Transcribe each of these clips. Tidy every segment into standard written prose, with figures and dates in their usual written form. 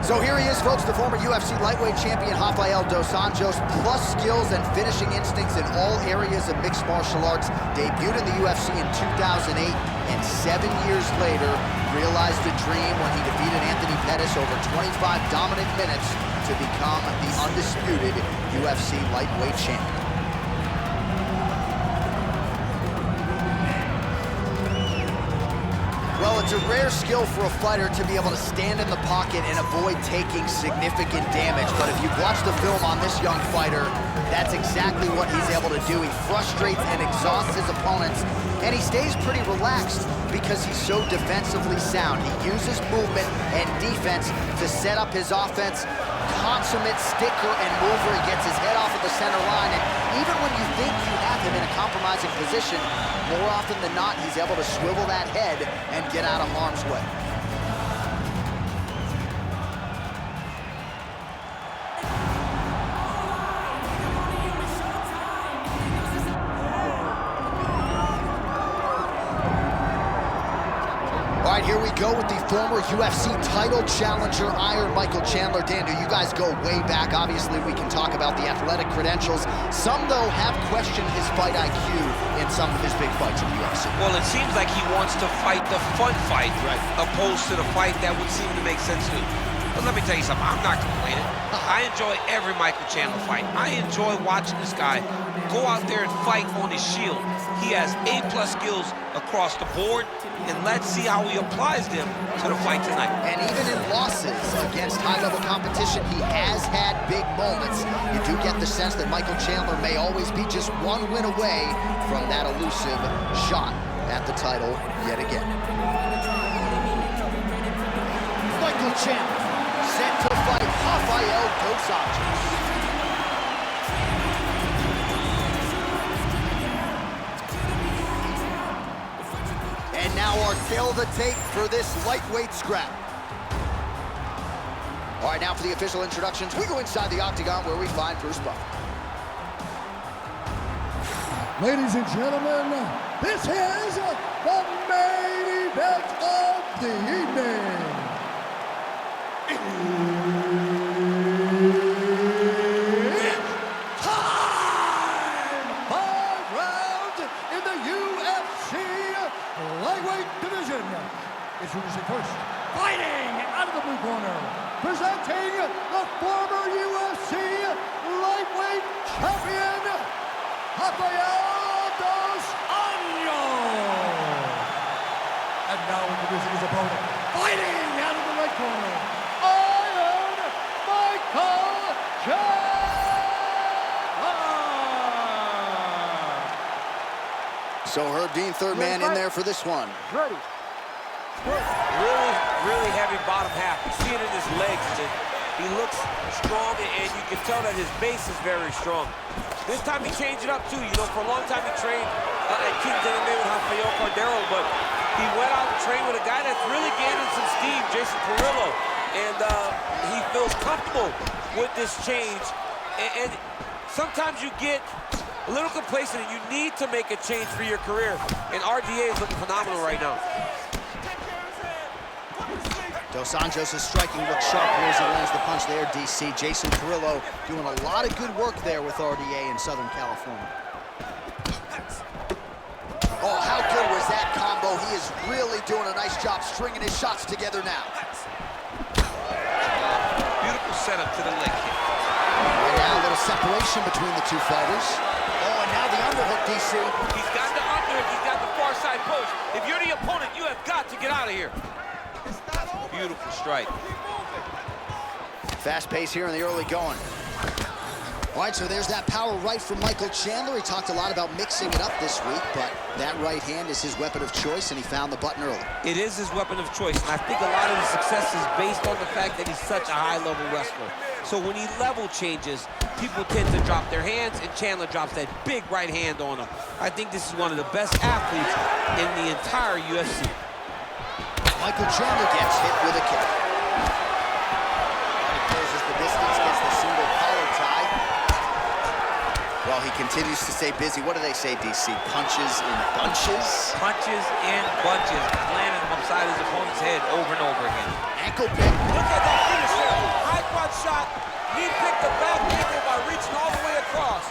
So here he is, folks, the former UFC lightweight champion Rafael dos Anjos, plus skills and finishing instincts in all areas of mixed martial arts. Debuted in the UFC in 2008, and 7 years later, realized a dream when he defeated Anthony Pettis over 25 dominant minutes to become the undisputed UFC lightweight champion. Well, it's a rare skill for a fighter to be able to stand in the pocket and avoid taking significant damage. But if you've watched the film on this young fighter, that's exactly what he's able to do. He frustrates and exhausts his opponents, and he stays pretty relaxed because he's so defensively sound. He uses movement and defense to set up his offense. Consummate sticker and mover. He gets his head off of the center line, and even when you think you have him in a compromising position, more often than not, he's able to swivel that head and get out of harm's way. All right, here we go with the former UFC title challenger, Iron Michael Chandler. Dan, you guys go way back. Obviously, we can talk about the athletic credentials. Some, though, have questioned his fight IQ in some of his big fights in the UFC. Well, it seems like he wants to fight the fun fight, right, opposed to the fight that would seem to make sense to him. But let me tell you something, I'm not complaining. I enjoy every Michael Chandler fight. I enjoy watching this guy go out there and fight on his shield. He has A-plus skills across the board, and let's see how he applies them to the fight tonight. And even in losses against high-level competition, he has had big moments. You do get the sense that Michael Chandler may always be just one win away from that elusive shot at the title yet again. Michael Chandler set to fight Rafael dos Anjos. And now our tail of the tape for this lightweight scrap. All right, now for the official introductions, we go inside the octagon where we find Bruce Buffer. Ladies and gentlemen, this is the main event of the evening. It's time! 5 rounds in the UFC lightweight division. Introducing first, fighting out of the blue corner, presenting the former UFC lightweight champion, Rafael dos Anjos. And now introducing his opponent, fighting out of the right corner, Iron Michael Chandler. So Herb Dean, third man in there for this one. Ready. Really heavy bottom half. You see it in his legs. He looks strong, and you can tell that his base is very strong. This time he changed it up too. You know, for a long time he trained at King's MMA with Rafael Cordero, but he went out and trained with a guy that's really gaining some steam, Jason Perillo, and he feels comfortable with this change. And sometimes you get a little complacent, and you need to make a change for your career. And RDA is looking phenomenal right now. Dos Anjos is striking with sharp blows. He lands the punch there, DC. Jason Perillo doing a lot of good work there with RDA in Southern California. Oh, how good was that combo? He is really doing a nice job stringing his shots together now. Beautiful setup to the leg kick. And now a little separation between the two fighters. Oh, and now the underhook, DC. He's got the underhook, he's got the far side post. If you're the opponent, you have got to get out of here. Beautiful strike. Fast pace here in the early going. All right, so there's that power right from Michael Chandler. He talked a lot about mixing it up this week, but that right hand is his weapon of choice, and he found the button early. It is his weapon of choice, and I think a lot of his success is based on the fact that he's such a high-level wrestler. So when he level changes, people tend to drop their hands, and Chandler drops that big right hand on him. I think this is one of the best athletes in the entire UFC. Michael Chandler gets hit with a kick. He closes the distance, gets the single collar tie. Well, he continues to stay busy. What do they say, DC? Punches in bunches? Punches in bunches. Landing him upside his opponent's head over and over again. Ankle pick. Look at that finish there. High quad shot. He picked the back ankle by reaching all the way across.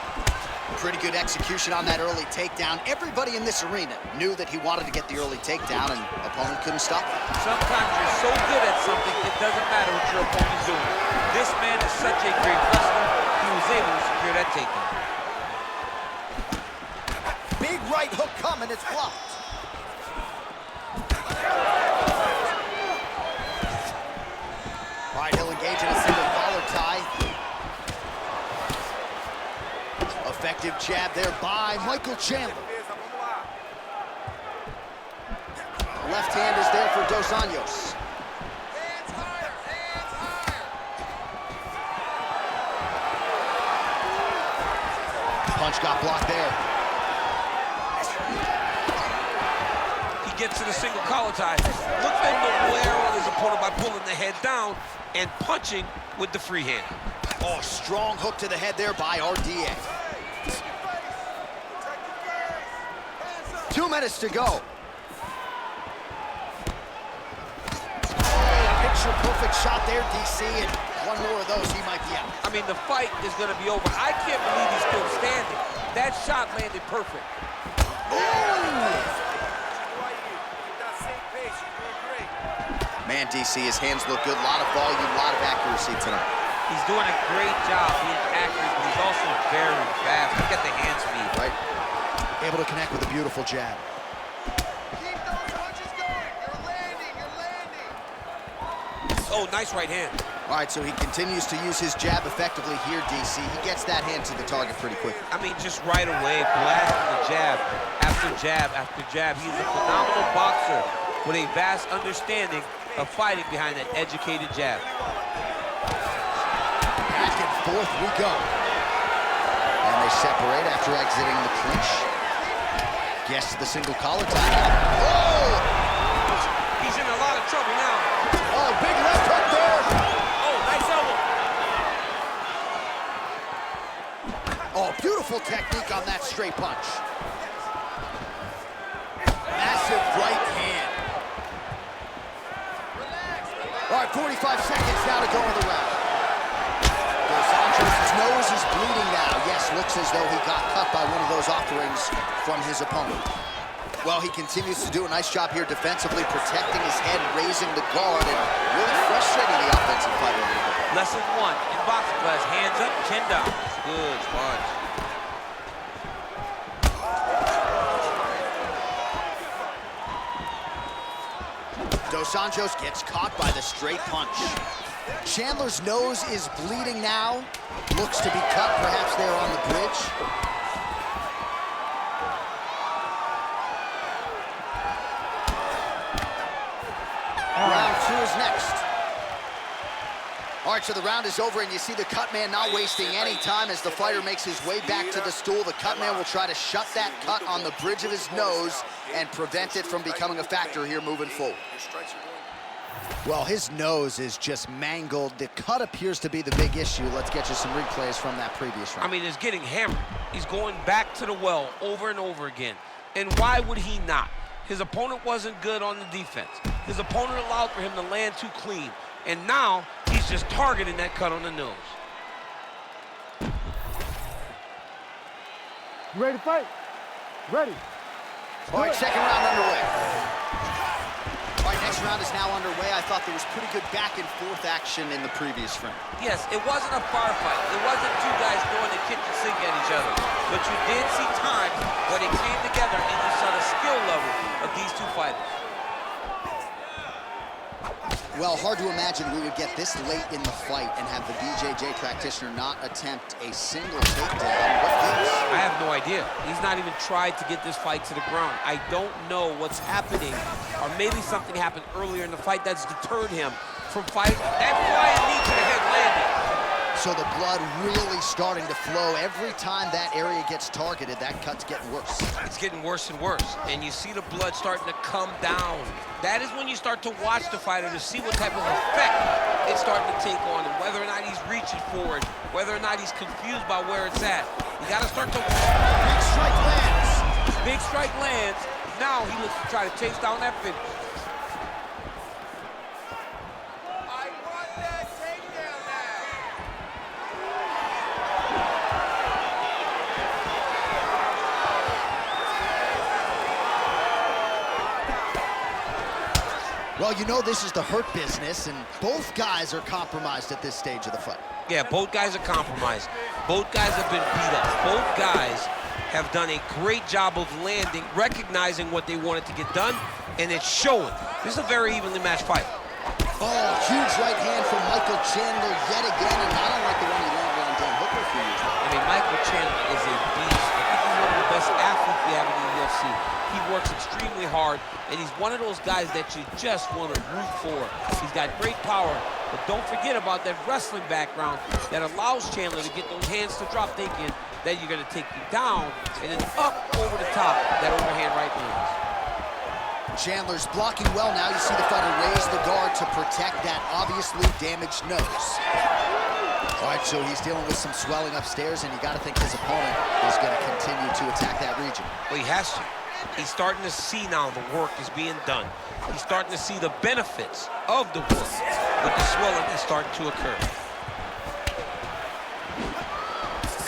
Pretty good execution on that early takedown. Everybody in this arena knew that he wanted to get the early takedown, and opponent couldn't stop him. Sometimes you're so good at something, it doesn't matter what your opponent's doing. This man is such a great wrestler. He was able to secure that takedown. Big right hook coming, it's blocked. All right, he'll engage in a single collar tie. Effective jab there by Michael Chandler. Left hand is there for Dos Anjos. Hands higher, hands higher. Punch got blocked there. He gets to the single collar tie. Look for him to wear on his opponent by pulling the head down and punching with the free hand. Oh, strong hook to the head there by RDA. 2 minutes to go. Picture-perfect shot there, DC, and one more of those, he might be out. I mean, the fight is going to be over. I can't believe he's still standing. That shot landed perfect. Man, DC, his hands look good. A lot of volume, a lot of accuracy tonight. He's doing a great job being accurate, but he's also very fast. Look at the hand speed. Right. Able to connect with a beautiful jab. Keep those punches going. You're landing, you're landing. Oh, nice right hand. All right, so he continues to use his jab effectively here, DC. He gets that hand to the target pretty quick. I mean, just right away, blasting the jab after jab after jab. He's a phenomenal boxer with a vast understanding of fighting behind an educated jab. Back and forth we go. And they separate after exiting the clinch. Gets to the single collar tie. Oh! He's in a lot of trouble now. Oh, big left hook there. Oh, nice elbow. Oh, beautiful technique on that straight punch. Massive right hand. All right, 45 seconds now to go in the round. Dos Anjos' nose is bleeding now. Yes, looks as though he got cut by one of those offerings from his opponent. Well, he continues to do a nice job here defensively, protecting his head, raising the guard, and really frustrating the offensive fighter a little bit. Lesson 1 in boxing class, hands up, chin down. Good punch. Dos Anjos gets caught by the straight punch. Chandler's nose is bleeding now. Looks to be cut, perhaps there on the bridge. Round 2 is next. All right, so the round is over, and you see the cut man not wasting any time as the fighter makes his way back to the stool. The cut man will try to shut that cut on the bridge of his nose and prevent it from becoming a factor here moving forward. Well, his nose is just mangled. The cut appears to be the big issue. Let's get you some replays from that previous round. I mean, it's getting hammered. He's going back to the well over and over again. And why would he not? His opponent wasn't good on the defense. His opponent allowed for him to land too clean. And now, he's just targeting that cut on the nose. You ready to fight? Ready. All right, second round underway. All right, next round is now underway. I thought there was pretty good back and forth action in the previous round. Yes, it wasn't a bar fight. It wasn't two guys throwing the kitchen sink at each other. But you did see times where they came together and you saw the skill level of these two fighters. Well, hard to imagine we would get this late in the fight and have the BJJ practitioner not attempt a single takedown. What gives? I have no idea. He's not even tried to get this fight to the ground. I don't know what's happening, or maybe something happened earlier in the fight that's deterred him from fighting. That flying knee to the head landed. So the blood really starting to flow. Every time that area gets targeted, that cut's getting worse. It's getting worse and worse, and you see the blood starting to come down. That is when you start to watch the fighter to see what type of effect it's starting to take on him, whether or not he's reaching for it, whether or not he's confused by where it's at. You got to start to... Big strike lands. Big strike lands. Now he looks to try to chase down that finish. Well, you know this is the hurt business, and both guys are compromised at this stage of the fight. Yeah, both guys are compromised. Both guys have been beat up. Both guys have done a great job of landing, recognizing what they wanted to get done, and it's showing. This is a very evenly matched fight. Oh, huge right hand from Michael Chandler yet again, and not unlike the one he landed on Dan Hooker a few years ago. I mean, Michael Chandler is a beast. I think he's one of the best athletes we have in the UFC. He works extremely hard, and he's one of those guys that you just want to root for. He's got great power, but don't forget about that wrestling background that allows Chandler to get those hands to drop, thinking that you're going to take you down, and then up over the top, that overhand right lands. Chandler's blocking well now. You see the fighter raise the guard to protect that obviously damaged nose. All right, so he's dealing with some swelling upstairs, and you got to think his opponent is going to continue to attack that region. Well, he has to. He's starting to see now the work is being done. He's starting to see the benefits of the work with the swelling that's starting to occur.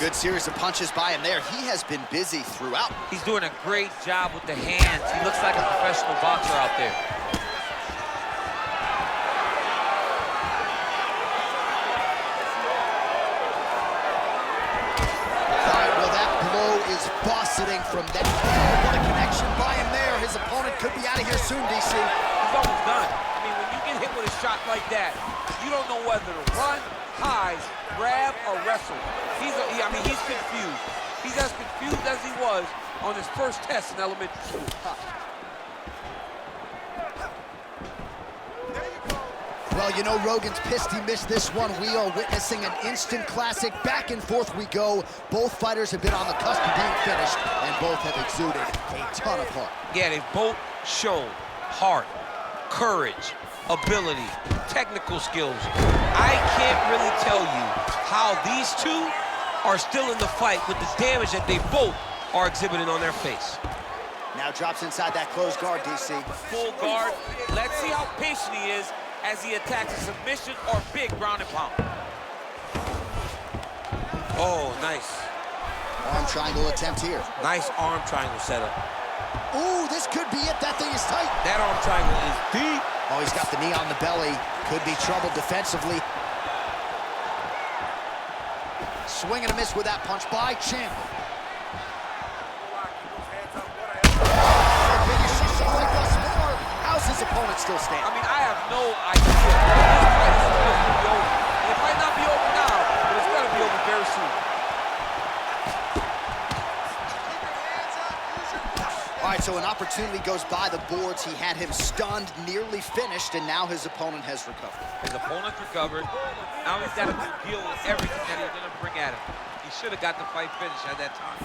Good series of punches by him there. He has been busy throughout. He's doing a great job with the hands. He looks like a professional boxer out there. Bossing from that. Oh, what a connection by him there. His opponent could be out of here soon, DC. He's almost done. I mean, when you get hit with a shot like that, you don't know whether to run, hide, grab, or wrestle. He's confused. He's as confused as he was on his first test in elementary school. Well, you know, Rogan's pissed he missed this one. We are witnessing an instant classic. Back and forth we go. Both fighters have been on the cusp of being finished, and both have exuded a ton of heart. Yeah, they've both shown heart, courage, ability, technical skills. I can't really tell you how these two are still in the fight with the damage that they both are exhibiting on their face. Now drops inside that closed guard, DC. Full guard. Let's see how patient he is as he attacks a submission or big ground and pound. Oh, nice. Arm triangle attempt here. Nice arm triangle setup. Ooh, this could be it. That thing is tight. That arm triangle is deep. Oh, he's got the knee on the belly. Could be trouble defensively. Swing and a miss with that punch by Chandler. How's his opponent still standing? I mean, I have no idea. This fight is supposed to be over. It might not be over now, but it's going to be over very soon. All right, so an opportunity goes by the boards. He had him stunned, nearly finished, and now his opponent has recovered. His opponent's recovered. Now he's got to deal with everything that he's going to bring at him. He should have got the fight finished at that time.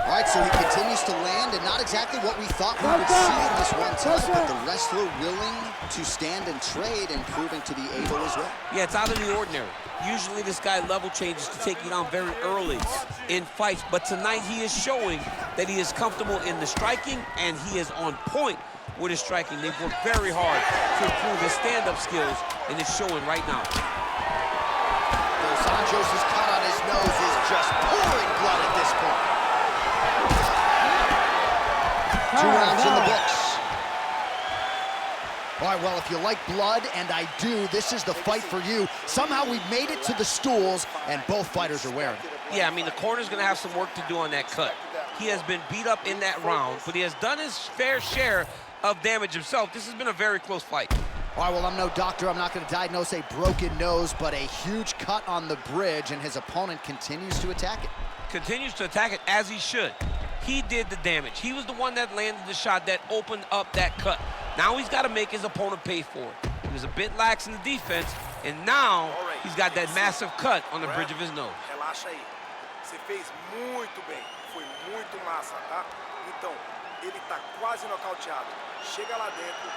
All right, so he continues to land, and not exactly what we thought we would see in this one tonight, but the wrestler willing to stand and trade and proving to be able as well. Yeah, it's out of the ordinary. Usually this guy level changes to take you down very early in fights, but tonight he is showing that he is comfortable in the striking, and he is on point with his striking. They've worked very hard to improve his stand-up skills, and it's showing right now. Dos Anjos' cut on his nose is just pouring blood at this point. 2 rounds in the books. All right, well, if you like blood, and I do, this is the fight for you. Somehow we've made it to the stools, and both fighters are wearing it. Yeah, I mean, the corner's going to have some work to do on that cut. He has been beat up in that round, but he has done his fair share of damage himself. This has been a very close fight. All right, well, I'm no doctor. I'm not going to diagnose a broken nose, but a huge cut on the bridge, and his opponent continues to attack it. Continues to attack it as he should. He did the damage. He was the one that landed the shot that opened up that cut. Now he's got to make his opponent pay for it. He was a bit lax in the defense, and now he's got that massive cut on the bridge of his nose. Relaxa aí. Você fez muito bem. Foi muito massa, tá? Então, ele tá quase nocauteado. Chega lá dentro.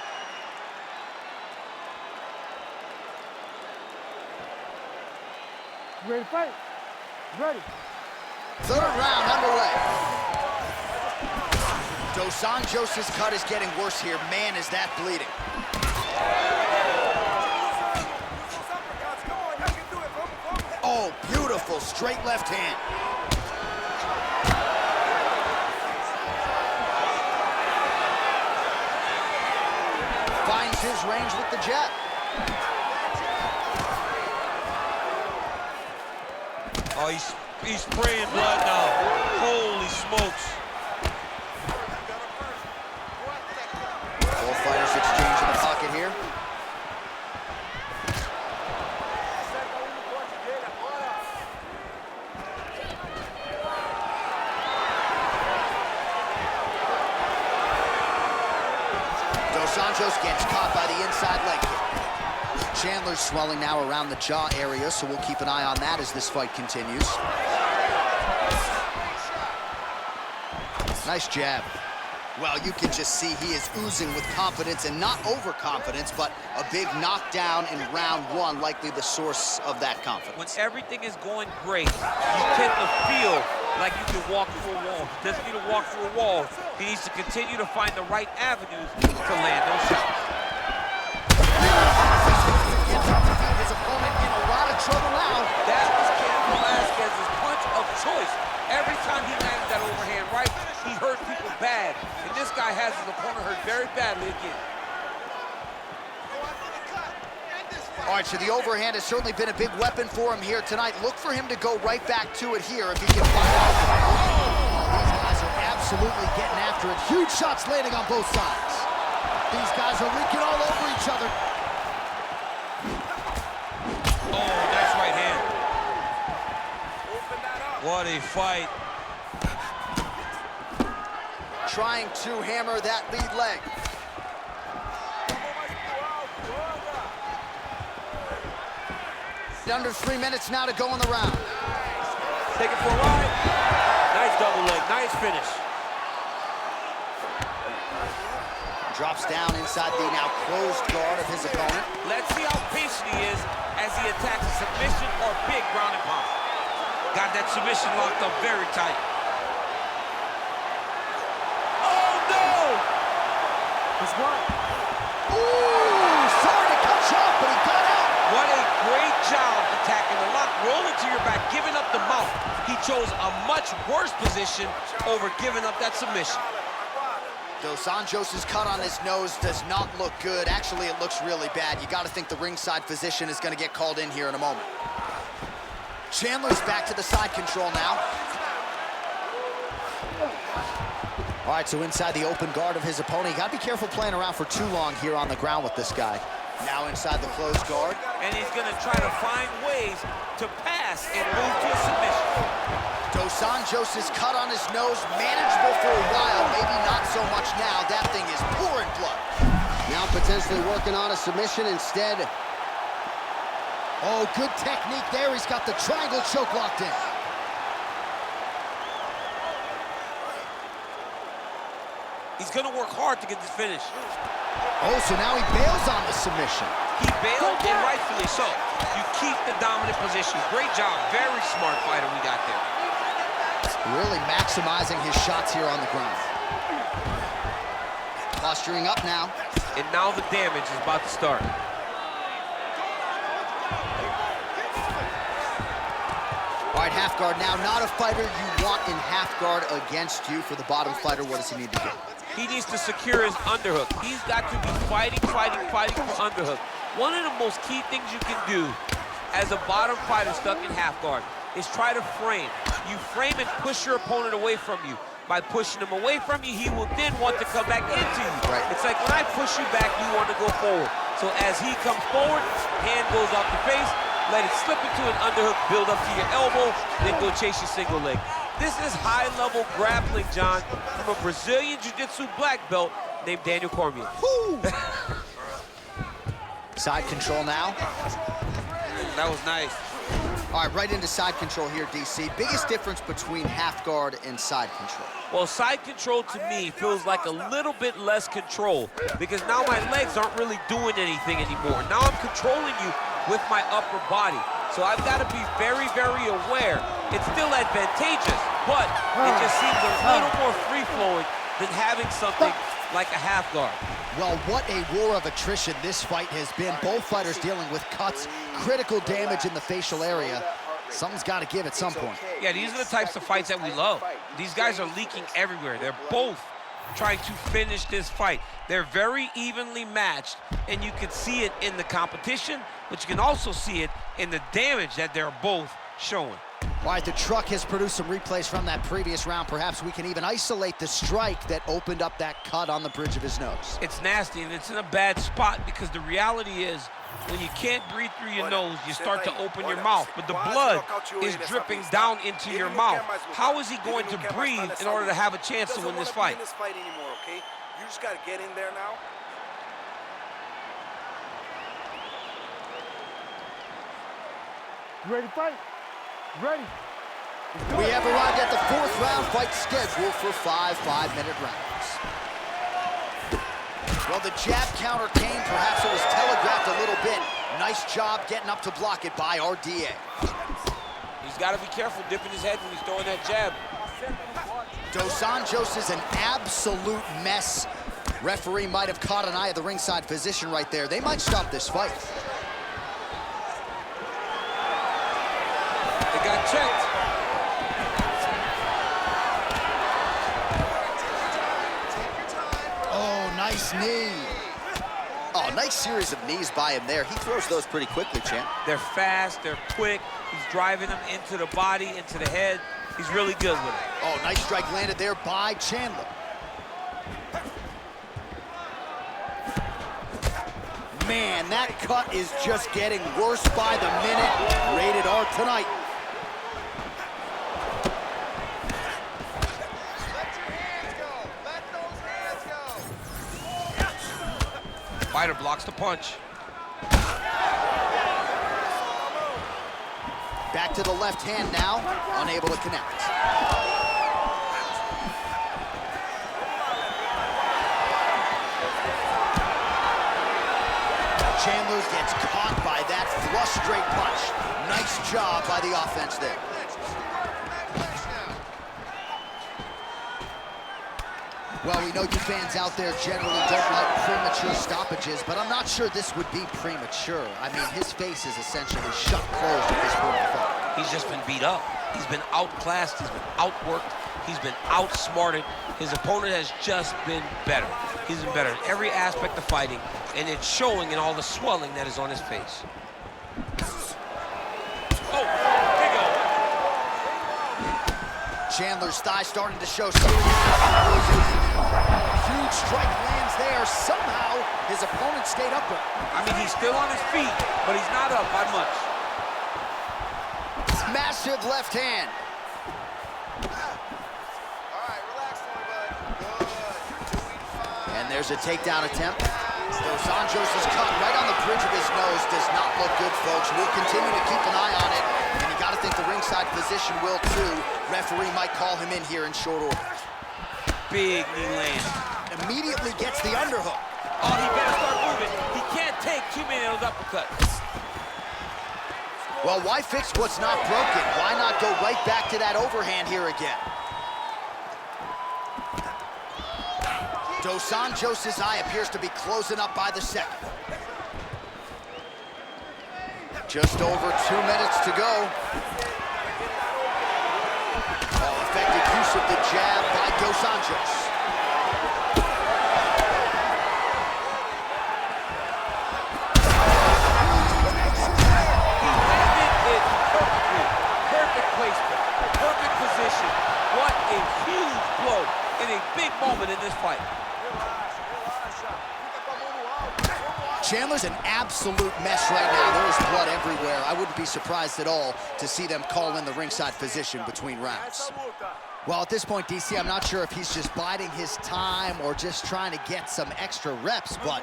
Ready to fight? Ready. Third round underway. Dos Anjos' cut is getting worse here. Man, is that bleeding. Oh, beautiful straight left hand. range with the jab. Oh, he's spraying blood now. Holy smokes. Both fighters exchange in the pocket here. Dos Anjos gets caught by the inside leg kick. Chandler's swelling now around the jaw area, so we'll keep an eye on that as this fight continues. Nice jab. Well, you can just see he is oozing with confidence, and not overconfidence, but a big knockdown in round one, likely the source of that confidence. When everything is going great, you tend to feel like you can walk through a wall. He doesn't need to walk through a wall. He needs to continue to find the right avenues to land those shots. His opponent in a lot of trouble now. That was Ken Velasquez's punch of choice. Every time he landed that overhand right, he hurt people bad. And this guy has his opponent hurt very badly again. All right, so the overhand has certainly been a big weapon for him here tonight. Look for him to go right back to it here if he can find out. These guys are absolutely getting after it. Huge shots landing on both sides. These guys are leaking all over each other. Oh, nice right hand. What a fight. Trying to hammer that lead leg. Under 3 minutes now to go in the round. Take it for a ride. Nice double leg, nice finish. Drops down inside the now closed guard of his opponent. Let's see how patient he is as he attacks a submission or big ground and pound. Got that submission locked up very tight. Oh no! That's one. Ooh, sorry to cut you off, but he got out. What a great job attacking the lock, rolling to your back, giving up the mount. He chose a much worse position over giving up that submission. Dos Anjos' cut on his nose does not look good. Actually, it looks really bad. You got to think the ringside physician is going to get called in here in a moment. Chandler's back to the side control now. All right, so inside the open guard of his opponent. You got to be careful playing around for too long here on the ground with this guy. Now inside the closed guard. And he's going to try to find ways to pass and move to a submission. Dos Anjos' cut on his nose, manageable for a while, maybe not so much now. That thing is pouring blood. Now potentially working on a submission instead. Oh, good technique there. He's got the triangle choke locked in. He's going to work hard to get this finish. Oh, so now he bails on the submission. He bailed, and rightfully so. You keep the dominant position. Great job. Very smart fighter we got there. Really maximizing his shots here on the ground. Posturing up now. And now the damage is about to start. All right, half guard now. Not a fighter you want in half guard against you. For the bottom fighter, what does he need to do? He needs to secure his underhook. He's got to be fighting for underhook. One of the most key things you can do as a bottom fighter stuck in half guard is try to frame. You frame and push your opponent away from you. By pushing him away from you, he will then want to come back into you. Right. It's like when I push you back, you want to go forward. So as he comes forward, hand goes off the face, let it slip into an underhook, build up to your elbow, then go chase your single leg. This is high-level grappling, John, from a Brazilian Jiu-Jitsu black belt named Daniel Cormier. Side control now. That was nice. All right, right into side control here, DC. Biggest difference between half guard and side control? Well, side control to me feels like a little bit less control because now my legs aren't really doing anything anymore. Now I'm controlling you with my upper body. So I've got to be very, very aware. It's still advantageous, but it just seems a little more free-flowing than having something like a half guard. Well, what a war of attrition this fight has been. Both fighters dealing with cuts, critical damage in the facial area. Something's got to give at some point. Yeah, these are the types of fights that we love. These guys are leaking everywhere. They're both trying to finish this fight. They're very evenly matched, and you can see it in the competition, but you can also see it in the damage that they're both showing. All right, the truck has produced some replays from that previous round. Perhaps we can even isolate the strike that opened up that cut on the bridge of his nose. It's nasty, and it's in a bad spot because the reality is when you can't breathe through your nose, you start to open your mouth, but the blood is dripping down into your mouth. How is he going to breathe in order to have a chance to win this fight? You just got to get in there now. You ready to fight? Ready. We have arrived at the 4th round fight scheduled for 5 5-minute rounds. Well, the jab counter came. Perhaps it was telegraphed a little bit. Nice job getting up to block it by RDA. He's got to be careful dipping his head when he's throwing that jab. Dos Anjos is an absolute mess. Referee might have caught an eye of the ringside physician right there. They might stop this fight. They got checked. Oh, nice knee. Oh, nice series of knees by him there. He throws those pretty quickly, champ. They're fast, they're quick. He's driving them into the body, into the head. He's really good with it. Oh, nice strike landed there by Chandler. Man, that cut is just getting worse by the minute. Rated R tonight. Fighter blocks the punch. Back to the left hand now, unable to connect. Chandler gets caught by that flush straight punch. Nice job by the offense there. Well, we know you fans out there generally don't like premature stoppages, but I'm not sure this would be premature. I mean, his face is essentially shut closed at this point of the fight. He's just been beat up. He's been outclassed. He's been outworked. He's been outsmarted. His opponent has just been better. He's been better in every aspect of fighting, and it's showing in all the swelling that is on his face. Oh, big O. Chandler's thigh starting to show serious. Huge strike lands there. Somehow, his opponent stayed upright. I mean, he's still on his feet, but he's not up by much. Massive left hand. And there's a takedown attempt. Dos Anjos' cut right on the bridge of his nose does not look good, folks. We'll continue to keep an eye on it. And you got to think the ringside physician will, too. Referee might call him in here in short order. Big knee land. Immediately gets the underhook. Oh, he better start moving. He can't take too many of those uppercuts. Well, why fix what's not broken? Why not go right back to that overhand here again? Dos Anjos' eye appears to be closing up by the second. Just over 2 minutes to go. Oh, effective use of the jab by Dos Anjos. Perfect position. What a huge blow in a big moment in this fight. Chandler's an absolute mess right now. There is blood everywhere. I wouldn't be surprised at all to see them call in the ringside physician between rounds. Well, at this point, DC, I'm not sure if he's just biding his time or just trying to get some extra reps, but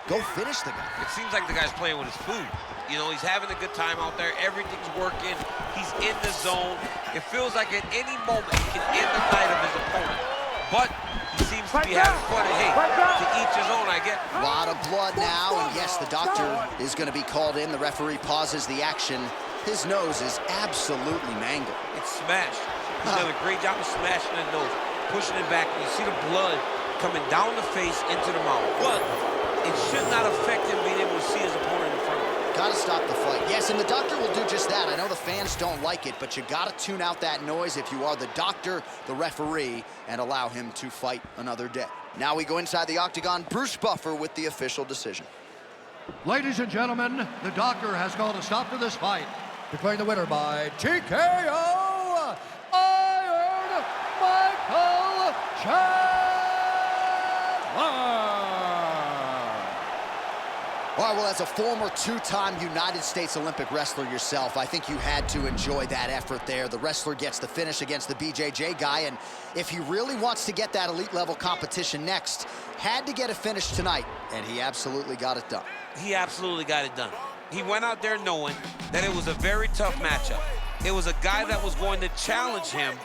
go finish the guy. It seems like the guy's playing with his food. You know, he's having a good time out there. Everything's working. He's in the zone. It feels like at any moment he can end the night of his opponent. But he seems to be having fun. And hey, to each his own, I get. A lot of blood now, and yes, the doctor is going to be called in. The referee pauses the action. His nose is absolutely mangled. It's smashed. He's done a great job of smashing the nose, pushing it back. You see the blood coming down the face into the mouth. But it should not affect him being able to see his opponent in front of him. Got to stop the fight. Yes, and the doctor will do just that. I know the fans don't like it, but you got to tune out that noise if you are the doctor, the referee, and allow him to fight another day. Now we go inside the octagon. Bruce Buffer with the official decision. Ladies and gentlemen, the doctor has called a stop to this fight, declaring the winner by TKO, Iron Michael Chandler. All right, well, as a former two-time United States Olympic wrestler yourself, I think you had to enjoy that effort there. The wrestler gets the finish against the BJJ guy, and if he really wants to get that elite-level competition next, had to get a finish tonight, and he absolutely got it done. He absolutely got it done. He went out there knowing that it was a very tough matchup. It was a guy that was going to challenge him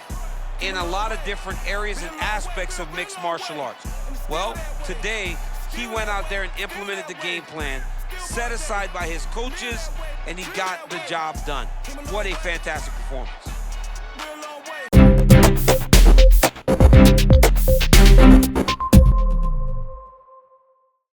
in a lot of different areas and aspects of mixed martial arts. Well, today, he went out there and implemented the game plan, set aside by his coaches, and he got the job done. What a fantastic performance.